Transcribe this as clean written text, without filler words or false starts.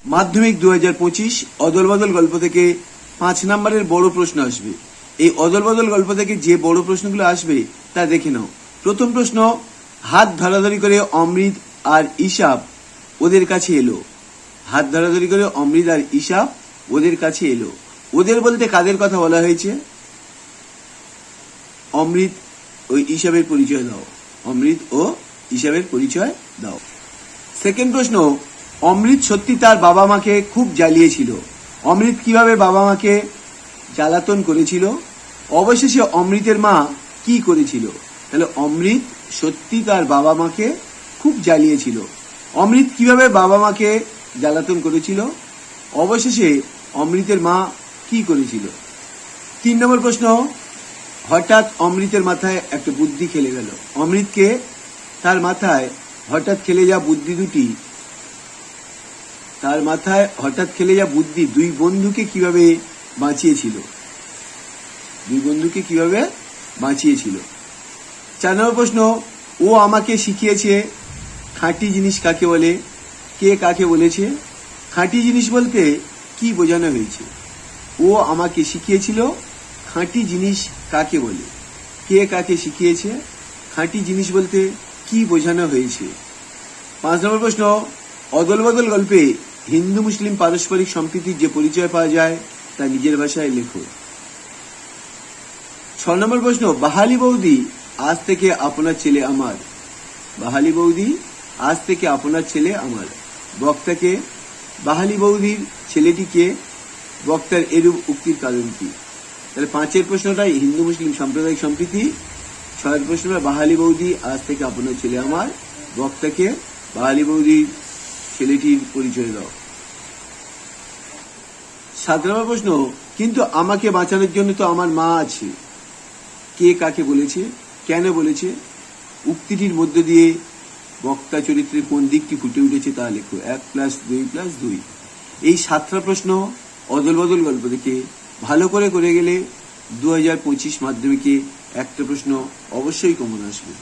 মাধ্যমিক 2025 অদল বদল গল্প থেকে 5 নম্বরের বড় প্রশ্ন আসবে। এই অদল বদল গল্প থেকে যে বড় প্রশ্নগুলো আসবে তা দেখে নাও। প্রথম প্রশ্ন, হাত ধরাধরি করে অমৃত আর ইসাব ওদের কাছে এলো। হাত ধরাধরি করে অমৃত আর ইসাব ওদের কাছে এলো। ওদের বলতে কাদের কথা বলা হয়েছে? অমৃত ও ইসাবের পরিচয় দাও। অমৃত ও ইসাবের পরিচয় দাও। সেকেন্ড প্রশ্ন, অমৃত সত্যি তার বাবা মাকে খুব জ্বালিয়েছিল। অমৃত কিভাবে বাবা মাকে জ্বালাতন করেছিল? অবশেষে অমৃতের মা কি করেছিল? তাহলে অমৃত সত্যি তার বাবা মাকে খুব জ্বালিয়েছিল। অমৃত কিভাবে বাবা মাকে জ্বালাতন করেছিল? অবশেষে অমৃতের মা কি করেছিল? 3 নম্বর প্রশ্ন, হঠাৎ অমৃতের মাথায় একটা বুদ্ধি খেলে গেল। অমৃতকে তার মাথায় হঠাৎ খেলে যাওয়া বুদ্ধি দুই বন্ধুকে কিভাবে বাঁচিয়েছিল? 4 নম্বর প্রশ্ন, ও আমাকে শিখিয়েছে খাঁটি জিনিস কাকে বলে। কে কাকে বলেছে? খাঁটি জিনিস বলতে কি বোঝানো হয়েছে? ও আমাকে শিখিয়েছিল খাঁটি জিনিস কাকে বলে। কে কাকে শিখিয়েছে? খাঁটি জিনিস বলতে কি বোঝানো হয়েছে? 5 নম্বর প্রশ্ন, অদল বদল গল্পে হিন্দু মুসলিম পারস্পরিক সম্প্রীতির যে পরিচয় পাওয়া যায় তা নিজের ভাষায় লেখো। 6 নম্বর প্রশ্ন, বাহালি বৌদি আজ থেকে আপনার ছেলে আমার। বাহালি বৌদি আজ থেকে আপনার ছেলে আমার। বক্তাকে, বাহালি বৌদির ছেলেটিকে, বক্তার এরূপ উক্তির কারণ কি? তাহলে 5 প্রশ্নটাই হিন্দু মুসলিম সাম্প্রদায়িক সম্প্রীতি। 6 প্রশ্নটা বাহালি বৌদি আজ থেকে আপনার ছেলে আমার। বক্তাকে, বাহালি বৌদির ছেলেটির পরিচয় দাও। 7 নম্বর প্রশ্ন, কিন্তু আমাকে বাঁচানোর জন্য তো আমার মা আছে। কে কাকে বলেছে? কেন বলেছে? উক্তিটির মধ্য দিয়ে বক্তা চরিত্রের কোন দিকটি ফুটে উঠেছে তা লেখো। 1+2+2। এই 7টা প্রশ্ন অদল বদল গল্প থেকে ভালো করে গেলে 2025 মাধ্যমিকে একটা প্রশ্ন অবশ্যই কমন আসবে।